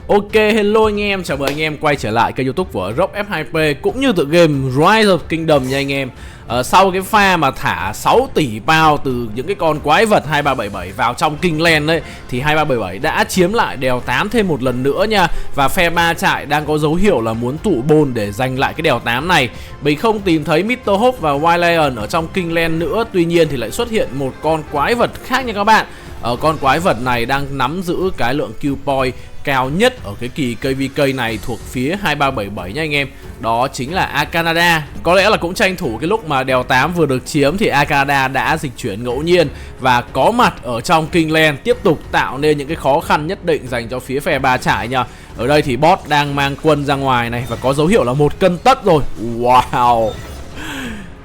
Ok, hello anh em, chào mừng anh em quay trở lại kênh YouTube của Rock F2P cũng như tựa game Rise of Kingdom nha anh em. Sau cái pha mà thả 6 tỷ pound từ những cái con quái vật 2377 vào trong Kingland đấy, thì 2377 đã chiếm lại đèo 8 thêm một lần nữa nha. Và phe ba trại đang có dấu hiệu là muốn tụ bôn để giành lại cái đèo 8 này. Mình không tìm thấy Mr. Hope và Wild Lion ở trong Kingland nữa, tuy nhiên thì lại xuất hiện một con quái vật khác nha các bạn. Con quái vật này đang nắm giữ cái lượng kill point cao nhất ở cái kỳ KVK này thuộc phía 2377 nha anh em. Đó chính là Akanada. Có lẽ là cũng tranh thủ cái lúc mà đèo 8 vừa được chiếm thì Akanada đã dịch chuyển ngẫu nhiên và có mặt ở trong Kingland, tiếp tục tạo nên những cái khó khăn nhất định dành cho phía phe ba trại nha. Ở đây thì bot đang mang quân ra ngoài này và có dấu hiệu là 1 cân tất rồi. Wow,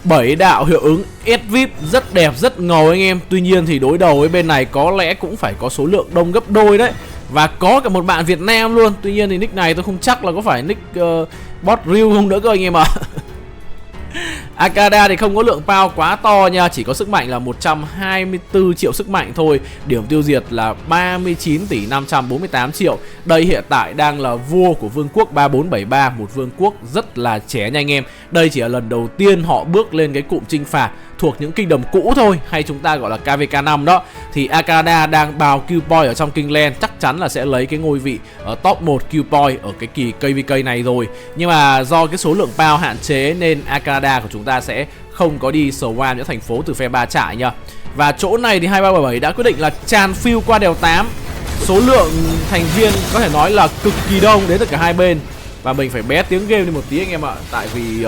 7 đạo hiệu ứng SVIP rất đẹp, rất ngầu anh em. Tuy nhiên thì đối đầu với bên này có lẽ cũng phải có số lượng đông gấp đôi đấy. Và có cả một bạn Việt Nam luôn. Tuy nhiên thì nick này tôi không chắc là có phải nick bot real không nữa cơ anh em ạ. Akada thì không có lượng power quá to nha, chỉ có sức mạnh là 124 triệu sức mạnh thôi. Điểm tiêu diệt là 39 tỷ 548 triệu. Đây hiện tại đang là vua của vương quốc 3473, một vương quốc rất là trẻ nha anh em. Đây chỉ là lần đầu tiên họ bước lên cái cụm chinh phạt thuộc những kingdom cũ thôi, hay chúng ta gọi là KVK5 đó. Thì Akada đang bào kill point ở trong Kingland, chắc chắn là sẽ lấy cái ngôi vị ở top 1 kill point ở cái kỳ KVK này rồi. Nhưng mà do cái số lượng power hạn chế nên Akada của chúng ta sẽ không có đi swarm những thành phố từ phe ba trại nha. Và chỗ này thì 2377 đã quyết định là tràn fill qua đèo 8. Số lượng thành viên có thể nói là cực kỳ đông đến từ cả hai bên. Và mình phải bé tiếng game đi một tí anh em ạ, tại vì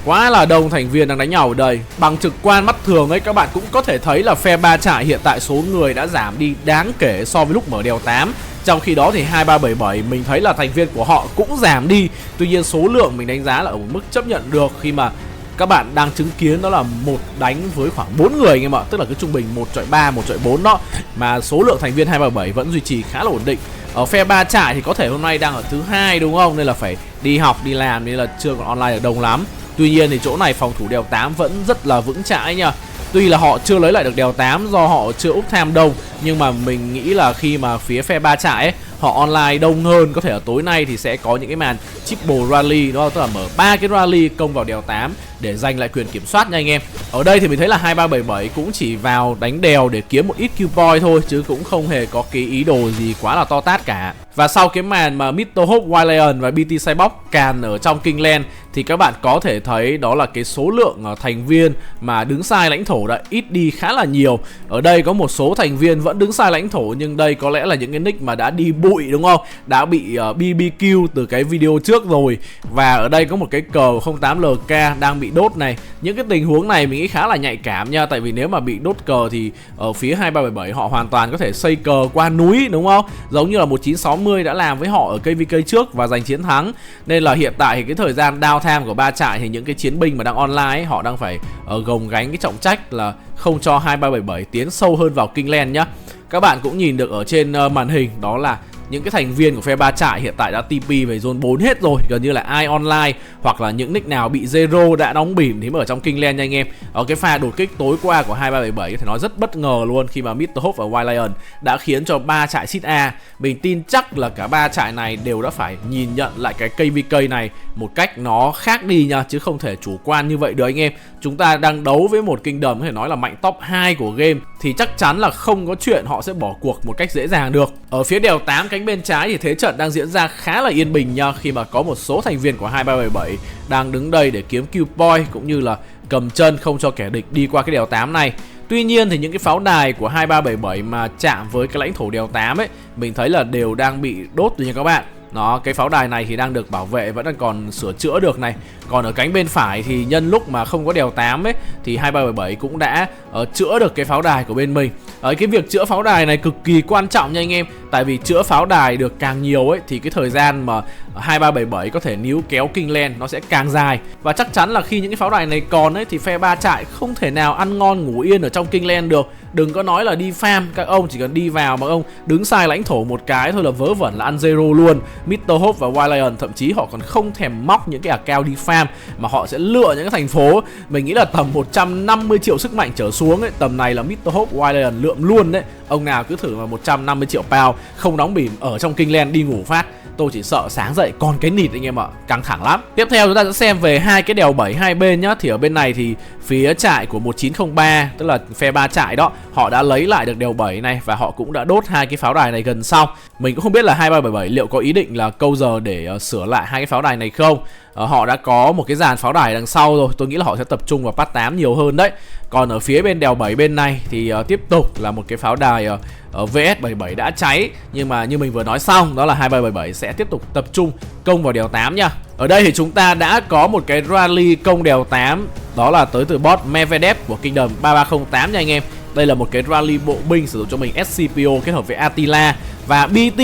quá là đông thành viên đang đánh nhau ở đây. Bằng trực quan mắt thường ấy, các bạn cũng có thể thấy là phe ba trại hiện tại số người đã giảm đi đáng kể so với lúc mở đèo 8. Trong khi đó thì 2377 mình thấy là thành viên của họ cũng giảm đi. Tuy nhiên số lượng mình đánh giá là ở một mức chấp nhận được, khi mà các bạn đang chứng kiến đó là một đánh với khoảng 4 người anh em ạ. Tức là cái trung bình 1/3, 1/4 đó. Mà số lượng thành viên 237 vẫn duy trì khá là ổn định. Ở phe ba trại thì có thể hôm nay đang ở thứ 2 đúng không? Nên là phải đi học, đi làm nên là chưa còn online ở đông lắm. Tuy nhiên thì chỗ này phòng thủ đèo 8 vẫn rất là vững chãi nha. Tuy là họ chưa lấy lại được đèo 8 do họ chưa úp tham đông, nhưng mà mình nghĩ là khi mà phía phe ba trại ấy, họ online đông hơn, có thể ở tối nay thì sẽ có những cái màn triple rally đó, tức là mở 3 cái rally công vào đèo 8 để giành lại quyền kiểm soát nha anh em. Ở đây thì mình thấy là 2377 cũng chỉ vào đánh đèo để kiếm một ít kill point thôi, chứ cũng không hề có cái ý đồ gì quá là to tát cả. Và sau cái màn mà Mr. Hope, Wild Lion và BT Cyborg càn ở trong Kingland thì các bạn có thể thấy đó là cái số lượng thành viên mà đứng sai lãnh thổ đã ít đi khá là nhiều. Ở đây có một số thành viên vẫn đứng sai lãnh thổ, nhưng đây có lẽ là những cái nick mà đã đi bụi đúng không? Đã bị BBQ từ cái video trước rồi. Và ở đây có một cái cờ 08LK đang bị đốt này. Những cái tình huống này mình nghĩ khá là nhạy cảm nha, tại vì nếu mà bị đốt cờ thì ở phía 2377 họ hoàn toàn có thể xây cờ qua núi đúng không? Giống như là 1960 đã làm với họ ở KVK trước và giành chiến thắng. Nên là hiện tại thì cái thời gian downtime của ba trại thì những cái chiến binh mà đang online ấy, họ đang phải gồng gánh cái trọng trách là không cho 2377 tiến sâu hơn vào Kingland nhá. Các bạn cũng nhìn được ở trên màn hình đó là những cái thành viên của phe ba trại hiện tại đã TP về zone 4 hết rồi, gần như là ai online hoặc là những nick nào bị zero đã đóng bỉm thì mới ở trong Kingland nha anh em. Ở cái pha đột kích tối qua của 2377 có thể nói rất bất ngờ luôn, khi mà Mr. Hope và Wild Lion đã khiến cho ba trại sit A. Mình tin chắc là cả ba trại này đều đã phải nhìn nhận lại cái KVK này một cách nó khác đi nha, chứ không thể chủ quan như vậy được anh em. Chúng ta đang đấu với một kingdom có thể nói là mạnh top 2 của game, thì chắc chắn là không có chuyện họ sẽ bỏ cuộc một cách dễ dàng được. Ở phía đèo 8 cánh bên trái thì thế trận đang diễn ra khá là yên bình nha, khi mà có một số thành viên của 2377 đang đứng đây để kiếm kill point cũng như là cầm chân không cho kẻ địch đi qua cái đèo 8 này. Tuy nhiên thì những cái pháo đài của 2377 mà chạm với cái lãnh thổ đèo 8 ấy, mình thấy là đều đang bị đốt rồi nha các bạn. Đó, cái pháo đài này thì đang được bảo vệ, vẫn đang còn sửa chữa được này. Còn ở cánh bên phải thì nhân lúc mà không có đèo 8 ấy thì 2377 cũng đã chữa được cái pháo đài của bên mình. Cái việc chữa pháo đài này cực kỳ quan trọng nha anh em. Tại vì chữa pháo đài được càng nhiều ấy thì cái thời gian mà 2377 có thể níu kéo Kingland nó sẽ càng dài. Và chắc chắn là khi những cái pháo đài này còn ấy thì phe ba trại không thể nào ăn ngon ngủ yên ở trong Kingland được. Đừng có nói là đi farm, các ông chỉ cần đi vào mà ông đứng sai lãnh thổ một cái thôi là vớ vẩn là ăn zero luôn. Mr. Hope và Wild Lion thậm chí họ còn không thèm móc những cái account đi farm, mà họ sẽ lựa những cái thành phố mình nghĩ là tầm 150 triệu sức mạnh trở xuống xuống ấy, tầm này là Mr. Hope Wildland lượm luôn đấy. Ông nào cứ thử mà 150 triệu pound không đóng bỉm ở trong Kingland đi ngủ phát, tôi chỉ sợ sáng dậy còn cái nịt anh em ạ, căng thẳng lắm. Tiếp theo chúng ta sẽ xem về hai cái đèo 7 hai bên nhá. Thì ở bên này thì phía trại của 1903, tức là phe 3 trại đó, họ đã lấy lại được đèo 7 này và họ cũng đã đốt hai cái pháo đài này gần xong. Mình cũng không biết là 2377 liệu có ý định là câu giờ để sửa lại hai cái pháo đài này không. Họ đã có một cái dàn pháo đài đằng sau rồi, tôi nghĩ là họ sẽ tập trung vào Part 8 nhiều hơn đấy. Còn ở phía bên đèo 7 bên này thì tiếp tục là một cái pháo đài VS77 đã cháy. Nhưng mà như mình vừa nói xong, đó là 2377 sẽ tiếp tục tập trung công vào đèo 8 nha. Ở đây thì chúng ta đã có một cái rally công đèo 8, đó là tới từ bot Medvedev của Kingdom 3308 nha anh em. Đây là một cái rally bộ binh sử dụng cho mình SCPO kết hợp với Attila. Và BT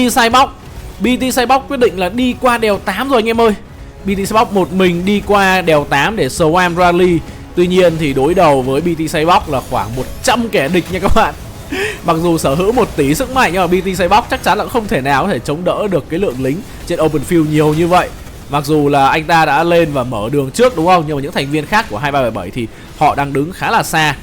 Cyborg quyết định là đi qua đèo 8 rồi anh em ơi. BT Cyborg một mình đi qua đèo 8 để Swarm Rally. Tuy nhiên thì đối đầu với BT Cyborg là khoảng 100 kẻ địch nha các bạn. Mặc dù sở hữu 1 tỷ sức mạnh nhưng mà BT Cyborg chắc chắn là không thể nào có thể chống đỡ được cái lượng lính trên open field nhiều như vậy. Mặc dù là anh ta đã lên và mở đường trước đúng không, nhưng mà những thành viên khác của 2377 thì họ đang đứng khá là xa.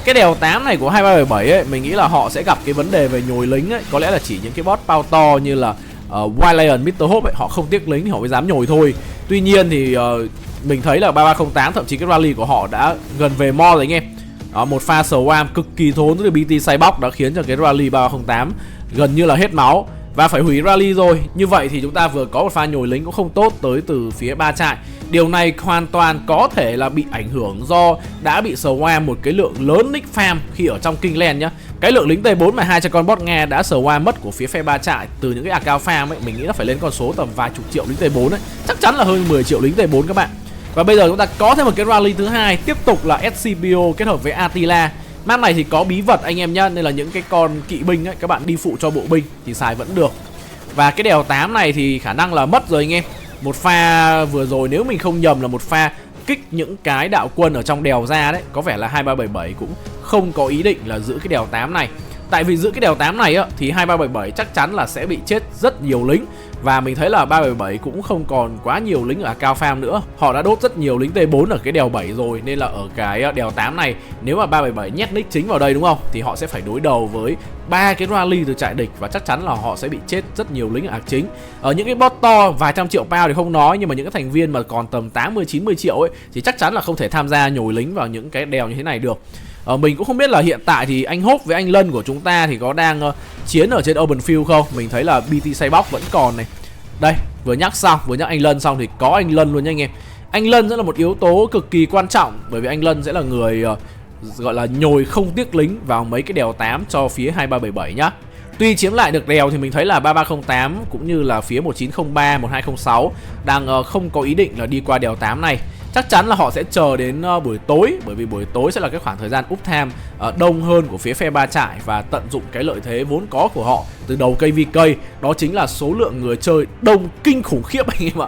Cái đèo 8 này của 2377 ấy, mình nghĩ là họ sẽ gặp cái vấn đề về nhồi lính ấy. Có lẽ là chỉ những cái bot bao to như là Wildland, Mr. Hope ấy, họ không tiếc lính thì họ mới dám nhồi thôi. Tuy nhiên thì mình thấy là 3308 thậm chí cái rally của họ đã gần về mo rồi anh em. Một pha swarm cực kỳ thốn từ BT Cyborg đã khiến cho cái rally 3308 gần như là hết máu và phải hủy rally rồi. Như vậy thì chúng ta vừa có một pha nhồi lính cũng không tốt tới từ phía 3 trại. Điều này hoàn toàn có thể là bị ảnh hưởng do đã bị swarm một cái lượng lớn nick farm khi ở trong Kingland nhá. Cái lượng lính T4 mà 2 cho con bot Nga đã swarm mất của phía phe 3 trại từ những cái account farm ấy, mình nghĩ là phải lên con số tầm vài chục triệu lính T4 ấy. Chắc chắn là hơn 10 triệu lính T4 các bạn. Và bây giờ chúng ta có thêm một cái rally thứ hai, tiếp tục là SCPO kết hợp với Attila. Map này thì có bí vật anh em nhá, nên là những cái con kỵ binh ấy các bạn đi phụ cho bộ binh thì xài vẫn được. Và cái đèo 8 này thì khả năng là mất rồi anh em. Một pha vừa rồi nếu mình không nhầm là một pha kích những cái đạo quân ở trong đèo ra đấy. Có vẻ là 2377 cũng không có ý định là giữ cái đèo 8 này. Tại vì giữ cái đèo 8 này á, thì 2377 chắc chắn là sẽ bị chết rất nhiều lính. Và mình thấy là 377 cũng không còn quá nhiều lính ở cao farm nữa. Họ đã đốt rất nhiều lính T4 ở cái đèo 7 rồi. Nên là ở cái đèo 8 này, nếu mà 377 nhét nick chính vào đây đúng không, thì họ sẽ phải đối đầu với 3 cái rally từ trại địch. Và chắc chắn là họ sẽ bị chết rất nhiều lính ở ạc chính. Ở những cái bot to vài trăm triệu pound thì không nói, nhưng mà những cái thành viên mà còn tầm 80-90 triệu ấy thì chắc chắn là không thể tham gia nhồi lính vào những cái đèo như thế này được. Mình cũng không biết là hiện tại thì anh Hope với anh Lân của chúng ta thì có đang chiến ở trên open field không. Mình thấy là BT Cyborg vẫn còn này. Đây, vừa nhắc anh Lân xong thì có anh Lân luôn nha anh em. Anh Lân sẽ là một yếu tố cực kỳ quan trọng, bởi vì anh Lân sẽ là người gọi là nhồi không tiếc lính vào mấy cái đèo 8 cho phía 2377 nhá. Tuy chiếm lại được đèo thì mình thấy là 3308 cũng như là phía 1903, 1206 đang không có ý định là đi qua đèo 8 này. Chắc chắn là họ sẽ chờ đến buổi tối, bởi vì buổi tối sẽ là cái khoảng thời gian up time đông hơn của phía phe 3 trại và tận dụng cái lợi thế vốn có của họ từ đầu cây VK, đó chính là số lượng người chơi đông kinh khủng khiếp anh em ạ.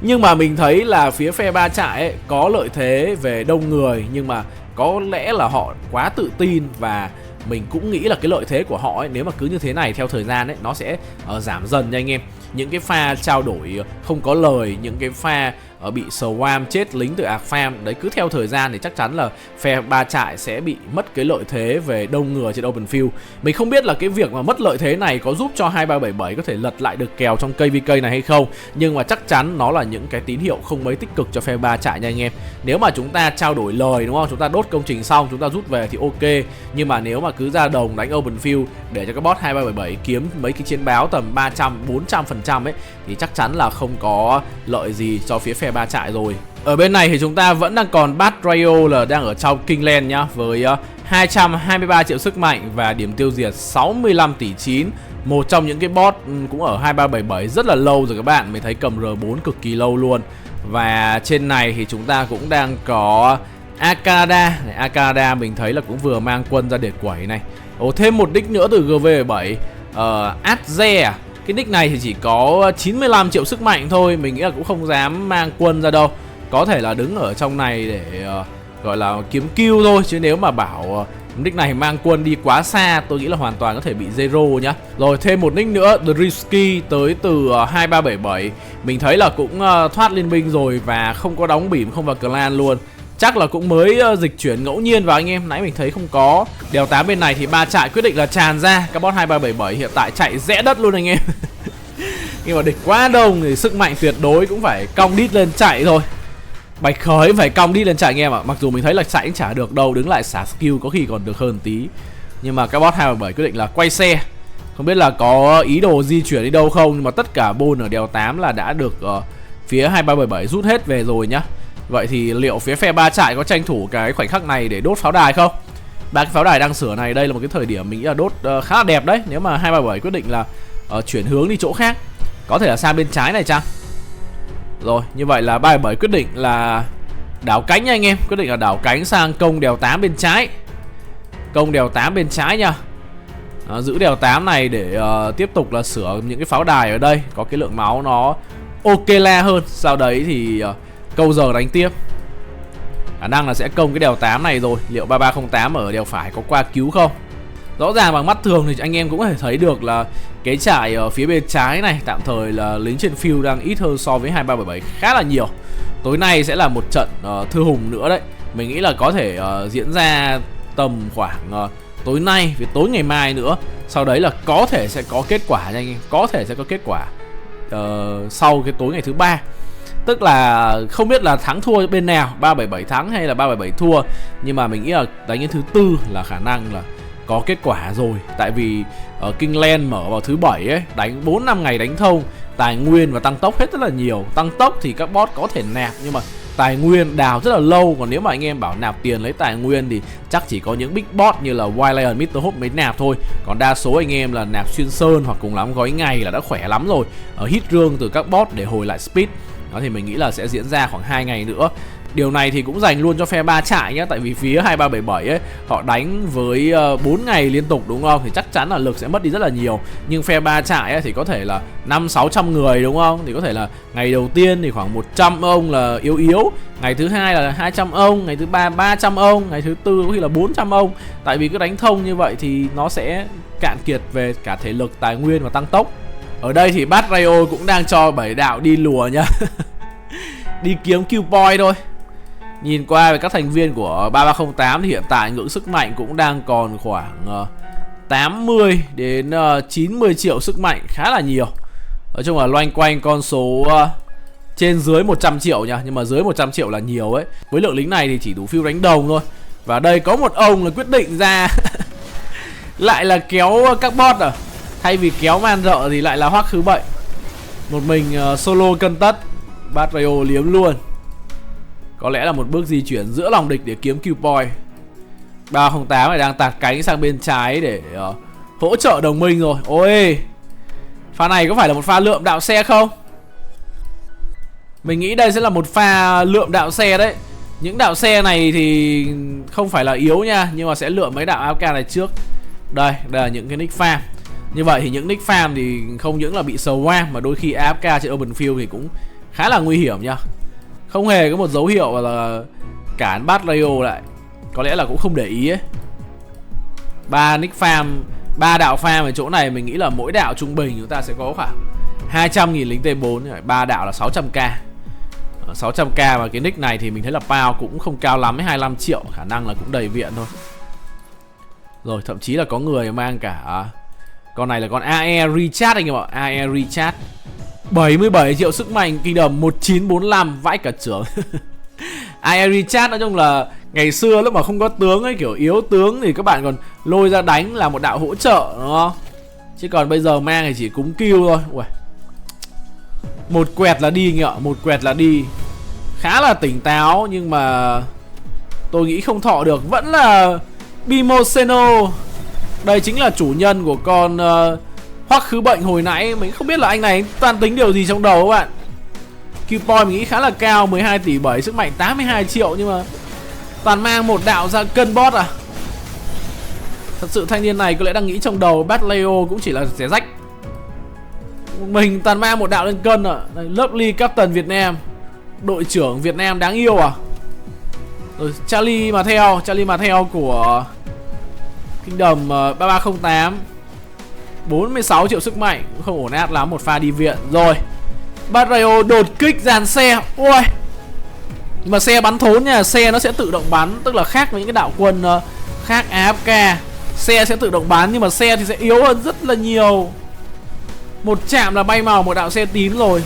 Nhưng mà mình thấy là phía phe 3 trại ấy có lợi thế về đông người, nhưng mà có lẽ là họ quá tự tin và mình cũng nghĩ là cái lợi thế của họ ấy, nếu mà cứ như thế này theo thời gian ấy, nó sẽ giảm dần nha anh em. Những cái pha trao đổi không có lời, những cái pha bị swarm chết lính từ ạc farm đấy, cứ theo thời gian thì chắc chắn là phe 3 trại sẽ bị mất cái lợi thế về đông người trên open field. Mình không biết là cái việc mà mất lợi thế này có giúp cho 2377 có thể lật lại được kèo trong cây VK này hay không, nhưng mà chắc chắn nó là những cái tín hiệu không mấy tích cực cho phe 3 trại nha anh em. Nếu mà chúng ta trao đổi lời đúng không, chúng ta đốt công trình xong chúng ta rút về thì ok, nhưng mà nếu mà cứ ra đồng đánh open field để cho các bot 2377 kiếm mấy cái chiến báo tầm 300-400% ấy thì chắc chắn là không có lợi gì cho phía phe 3 trại rồi. Ở bên này thì chúng ta vẫn đang còn Bat Royal là đang ở trong Kingland nhá, với 223 triệu sức mạnh và điểm tiêu diệt 65 tỷ 9. Một trong những cái bot cũng ở 2377 rất là lâu rồi các bạn, mình thấy cầm R4 cực kỳ lâu luôn. Và trên này thì chúng ta cũng đang có Akada. Akada mình thấy là cũng vừa mang quân ra để quẩy này. Thêm một nick nữa từ GV7, Adze à? Cái nick này thì chỉ có 95 triệu sức mạnh thôi, mình nghĩ là cũng không dám mang quân ra đâu. Có thể là đứng ở trong này để gọi là kiếm kill thôi, chứ nếu mà bảo nick này mang quân đi quá xa tôi nghĩ là hoàn toàn có thể bị zero nhá. Rồi thêm một nick nữa, Drisky tới từ 2377. Mình thấy là cũng thoát liên minh rồi và không có đóng bỉm, không vào clan luôn. chắc là cũng mới dịch chuyển ngẫu nhiên vào anh em. Nãy mình thấy không có. Đèo 8 bên này thì ba trại quyết định là tràn ra. Các bot 2377 hiện tại chạy rẽ đất luôn anh em. Nhưng mà địch quá đông thì sức mạnh tuyệt đối cũng phải cong đít lên chạy thôi. Bạch Khởi phải cong đít lên chạy anh em ạ. Mặc dù mình thấy là chạy cũng chả được đâu, đứng lại xả skill có khi còn được hơn tí. Nhưng mà các bot 277 quyết định là quay xe. Không biết là có ý đồ di chuyển đi đâu không, nhưng mà tất cả bôn ở đèo 8 là đã được phía 2377 rút hết về rồi nhá. Vậy thì liệu phía phe ba trại có tranh thủ cái khoảnh khắc này để đốt pháo đài không? Ba cái pháo đài đang sửa này, đây là một cái thời điểm mình nghĩ là đốt khá là đẹp đấy. Nếu mà 237 quyết định là chuyển hướng đi chỗ khác, có thể là sang bên trái này chăng? Rồi, như vậy là 377 quyết định là đảo cánh nha anh em. Quyết định là đảo cánh sang công đèo 8 bên trái. Công đèo 8 bên trái nha. Giữ đèo 8 này để tiếp tục là sửa những cái pháo đài ở đây. Có cái lượng máu nó ok la hơn. Sau đấy thì câu giờ đánh tiếp. Khả năng là sẽ công cái đèo 8 này rồi. Liệu 3308 ở đèo phải có qua cứu không? Rõ ràng bằng mắt thường thì anh em cũng có thể thấy được là cái trại ở phía bên trái này tạm thời là lính trên field đang ít hơn so với 2377 khá là nhiều. Tối nay sẽ là một trận thư hùng nữa đấy. Mình nghĩ là có thể diễn ra tầm khoảng tối nay với tối ngày mai nữa. Sau đấy là có thể sẽ có kết quả nha anh em. Có thể sẽ có kết quả sau cái tối ngày thứ ba. Tức là không biết là thắng thua bên nào, 377 thắng hay là 377 thua. Nhưng mà mình nghĩ là đánh đến thứ tư là khả năng là có kết quả rồi. Tại vì ở Kingland mở vào thứ 7 ấy, đánh 4-5 ngày đánh thông, tài nguyên và tăng tốc hết rất là nhiều. Tăng tốc thì các bot có thể nạp, nhưng mà tài nguyên đào rất là lâu. Còn nếu mà anh em bảo nạp tiền lấy tài nguyên thì chắc chỉ có những big bot như là Wild Lion, Mr. Hope mới nạp thôi. Còn đa số anh em là nạp xuyên sơn hoặc cùng lắm gói ngày là đã khỏe lắm rồi. Hit rương từ các bot để hồi lại speed. Đó thì mình nghĩ là sẽ diễn ra khoảng 2 ngày nữa. Điều này thì cũng dành luôn cho phe ba trại nhé. Tại vì phía 2377 ấy, họ đánh với 4 ngày liên tục đúng không? Thì chắc chắn là lực sẽ mất đi rất là nhiều. Nhưng phe ba trại ấy, thì có thể là 500-600 người đúng không? Thì có thể là ngày đầu tiên thì khoảng 100 ông là yếu yếu. Ngày thứ hai là 200 ông. Ngày thứ ba 300 ông. Ngày thứ tư có khi là 400 ông. Tại vì cứ đánh thông như vậy thì nó sẽ cạn kiệt về cả thể lực, tài nguyên và tăng tốc. Ở đây thì Bát Rayo cũng đang cho 7 đạo đi lùa nhá. Đi kiếm kill point thôi. Nhìn qua về các thành viên của 3308 thì hiện tại ngưỡng sức mạnh cũng đang còn khoảng 80 đến 90 triệu sức mạnh, khá là nhiều. Nói chung là loanh quanh con số trên dưới 100 triệu nha. Nhưng mà dưới 100 triệu là nhiều ấy. Với lượng lính này thì chỉ đủ phiêu đánh đồng thôi. Và đây có một ông là quyết định ra lại là kéo các bot à. Thay vì kéo man rợ thì lại là Hoắc Khứ Bệnh. Một mình solo cân tất. Bát Rayo liếm luôn. Có lẽ là một bước di chuyển giữa lòng địch để kiếm kill point. 308 này đang tạt cánh sang bên trái để hỗ trợ đồng minh rồi. Ôi, pha này có phải là một pha lượm đạo xe không? Mình nghĩ đây sẽ là một pha lượm đạo xe đấy. Những đạo xe này thì không phải là yếu nha, nhưng mà sẽ lượm mấy đạo AFK này trước. Đây là những cái nick farm. Như vậy thì những nick farm thì không những là bị swarm mà đôi khi AFK trên open field thì cũng khá là nguy hiểm nha. Không hề có một dấu hiệu là cản Bát Rayo lại. Có lẽ là cũng không để ý ấy. 3 nick farm, 3 đạo farm ở chỗ này mình nghĩ là mỗi đạo trung bình chúng ta sẽ có khoảng 200.000 lính T4. 3 đạo là 600k. 600k và cái nick này thì mình thấy là power cũng không cao lắm, 25 triệu. Khả năng là cũng đầy viện thôi. Rồi thậm chí là có người mang cả con này là con AE Recharge anh em ạ. AE Recharge 77 triệu sức mạnh, Kingdom 1945, vãi cả trưởng. AE Recharge nói chung là ngày xưa lúc mà không có tướng ấy, kiểu yếu tướng thì các bạn còn lôi ra đánh là một đạo hỗ trợ đúng không? Chứ còn bây giờ mang thì chỉ cúng kill thôi. Ui. Một quẹt là đi nhở, một quẹt là đi. Khá là tỉnh táo nhưng mà tôi nghĩ không thọ được. Vẫn là Bimoseno. Đây chính là chủ nhân của con Hoắc Khứ Bệnh hồi nãy. Mình không biết là anh này toàn tính điều gì trong đầu các bạn. Kill point mình nghĩ khá là cao, 12 tỷ 7, sức mạnh 82 triệu. Nhưng mà toàn mang một đạo ra cân boss à. Thật sự thanh niên này có lẽ đang nghĩ trong đầu Bát Rayo cũng chỉ là xé rách. Mình toàn mang một đạo lên cân à. Lovely Captain Việt Nam, đội trưởng Việt Nam đáng yêu à. Rồi Charlie mà theo của Kingdom 3308, 46 triệu sức mạnh, cũng không ổn áp lắm, một pha đi viện. Rồi Bát Rayo đột kích dàn xe. Ui, Nhưng mà xe bắn thốn nha, xe nó sẽ tự động bắn, tức là khác với những cái đạo quân khác AFK. Xe sẽ tự động bắn nhưng mà xe thì sẽ yếu hơn rất là nhiều. Một chạm là bay màu một đạo xe tím rồi.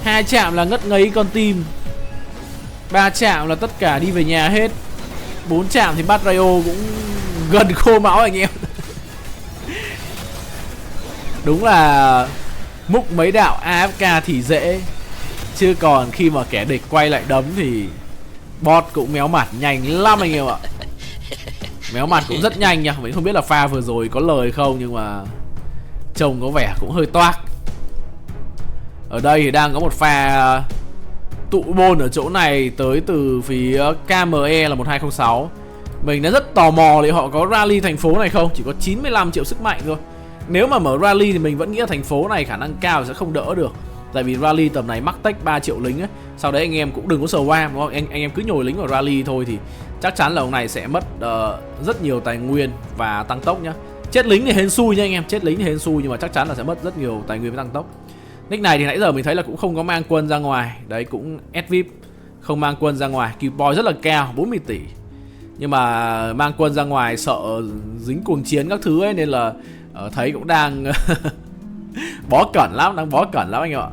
2 chạm là ngất ngấy con tim. 3 chạm là tất cả đi về nhà hết. 4 chạm thì bắt Rayo cũng gần khô máu anh em. Đúng là múc mấy đạo AFK thì dễ, chứ còn khi mà kẻ địch quay lại đấm thì bot cũng méo mặt nhanh lắm anh em ạ. Méo mặt cũng rất nhanh nha. Mình không biết là pha vừa rồi có lời không, nhưng mà trông có vẻ cũng hơi toác. Ở đây thì đang có một pha tụ bôn ở chỗ này tới từ phía KME là 1206. Mình đã rất tò mò liệu họ có rally thành phố này không. Chỉ có 95 triệu sức mạnh thôi. Nếu mà mở rally thì mình vẫn nghĩ là thành phố này khả năng cao sẽ không đỡ được. Tại vì rally tầm này mắc tech 3 triệu lính ấy. Sau đấy anh em cũng đừng có spam đúng không? Anh em cứ nhồi lính vào rally thôi thì chắc chắn là ông này sẽ mất rất nhiều tài nguyên và tăng tốc nhá. Chết lính thì hên xui nha anh em, chết lính thì hên xui nhưng mà chắc chắn là sẽ mất rất nhiều tài nguyên với tăng tốc. Nick này thì nãy giờ mình thấy là cũng không có mang quân ra ngoài. Đấy cũng SVIP, không mang quân ra ngoài. Kill point rất là cao, 40 tỷ. Nhưng mà mang quân ra ngoài sợ dính cuồng chiến các thứ ấy, nên là thấy cũng đang bó cẩn lắm, đang bó cẩn lắm anh em ạ.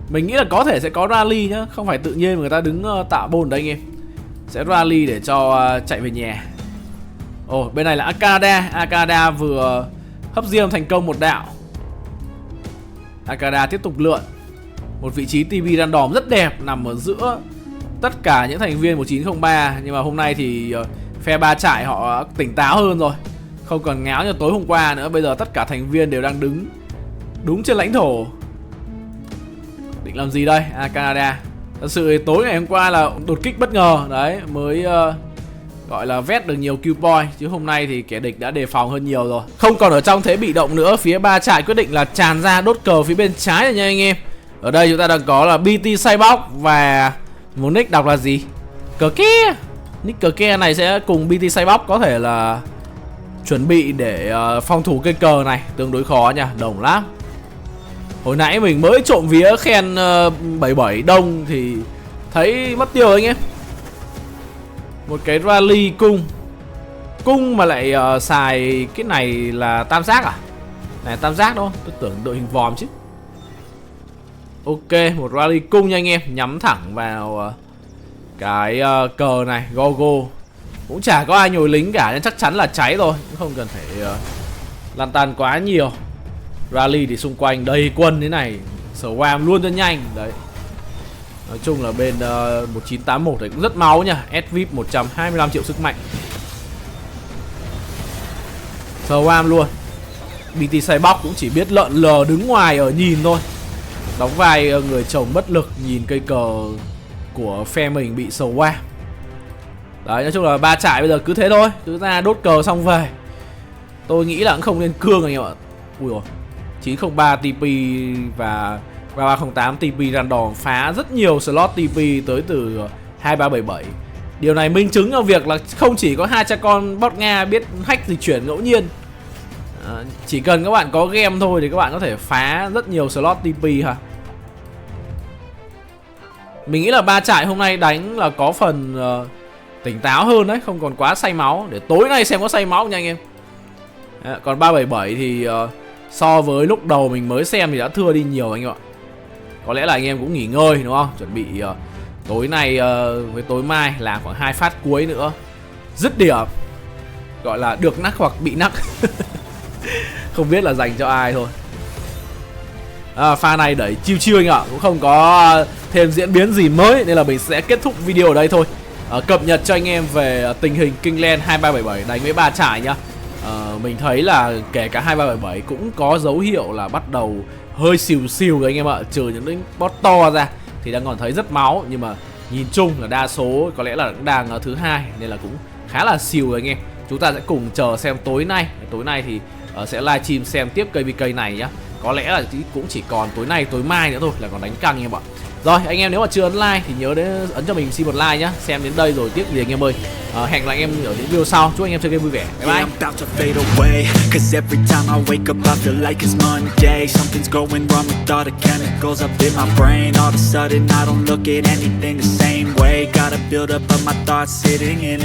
Mình nghĩ là có thể sẽ có rally nhá, không phải tự nhiên mà người ta đứng tạo bồn đấy anh em. Sẽ rally để cho chạy về nhà. Ồ, bên này là Akada. Akada vừa hấp diêm thành công một đạo. Akada tiếp tục lượn. Một vị trí TP random rất đẹp nằm ở giữa tất cả những thành viên 1903. Nhưng mà hôm nay thì phe ba trại họ tỉnh táo hơn rồi, không còn ngáo như tối hôm qua nữa. Bây giờ tất cả thành viên đều đang đứng đúng trên lãnh thổ. Định làm gì đây Akada? Thật sự thì tối ngày hôm qua là đột kích bất ngờ. Đấy mới gọi là vét được nhiều kill point. Chứ hôm nay thì kẻ địch đã đề phòng hơn nhiều rồi. Không còn ở trong thế bị động nữa. Phía ba trại quyết định là tràn ra đốt cờ phía bên trái rồi nha anh em. Ở đây chúng ta đang có là BT Cyborg và một nick đọc là gì? Cờ kia. Nick cờ kia này sẽ cùng BT Cyborg có thể là chuẩn bị để phòng thủ cây cờ này. Tương đối khó nha, đồng lắm. Hồi nãy mình mới trộm vía khen 77 đông thì thấy mất tiêu anh em. Một cái rally cung. Cung mà lại xài cái này là tam giác à? Này tam giác đâu, tôi tưởng đội hình vòm chứ. Ok, một rally cung nha anh em. Nhắm thẳng vào cái cờ này, Gogo. Cũng chả có ai nhồi lính cả nên chắc chắn là cháy rồi. Cũng không cần phải lan tan quá nhiều. Rally thì xung quanh đầy quân thế này, swarm luôn cho nhanh. Đấy. Nói chung là bên 1981 này cũng rất máu nha. SVIP 125 triệu sức mạnh. Swarm luôn. BT Cyborg cũng chỉ biết lợn lờ đứng ngoài ở nhìn thôi. Đóng vai người chồng bất lực nhìn cây cờ của phe mình bị swarm. Đấy, nói chung là ba trại bây giờ cứ thế thôi, cứ ra đốt cờ xong về. Tôi nghĩ là cũng không nên cương anh em ạ. Ui dồi, 903 TP và 3308 TP random phá rất nhiều slot TP tới từ 2377. Điều này minh chứng cho việc là không chỉ có hai cha con bot Nga biết hack dịch chuyển ngẫu nhiên. Chỉ cần các bạn có game thôi thì các bạn có thể phá rất nhiều slot TP ha. Mình nghĩ là ba trại hôm nay đánh là có phần tỉnh táo hơn đấy, không còn quá say máu. Để tối nay xem có say máu không nha anh em. Còn 377 thì so với lúc đầu mình mới xem thì đã thưa đi nhiều anh em ạ. Có lẽ là anh em cũng nghỉ ngơi đúng không? Chuẩn bị tối nay với tối mai làm khoảng 2 phát cuối nữa. Dứt điểm. Gọi là được nắc hoặc bị nắc. Không biết là dành cho ai thôi. Pha này đẩy chiêu chiêu anh ạ. Cũng không có thêm diễn biến gì mới nên là mình sẽ kết thúc video ở đây thôi. Cập nhật cho anh em về tình hình Kingland 2377 đánh với ba trại nhá. Mình thấy là kể cả 2377 cũng có dấu hiệu là bắt đầu hơi xìu xìu rồi anh em ạ. Trừ những đánh bot to ra thì đang còn thấy rất máu. Nhưng mà nhìn chung là đa số có lẽ là cũng đang thứ hai nên là cũng khá là xìu rồi anh em. Chúng ta sẽ cùng chờ xem tối nay. Tối nay thì sẽ livestream xem tiếp KVK này nhá. có lẽ là cũng chỉ còn tối nay tối mai nữa thôi là còn đánh căng anh em ạ. Rồi anh em nếu mà chưa ấn like thì nhớ đến ấn cho mình xin một like nhá. Xem đến đây rồi tiếc gì anh em ơi. Hẹn gặp lại anh em ở những video sau. Chúc anh em chơi game vui vẻ. Bye bye. I'm about to fade away, 'cause every time I wake up I feel like it's Monday. Something's going wrong with all the chemicals up in my brain. All of a sudden I don't look at anything the same way. Gotta build up of my thoughts sitting in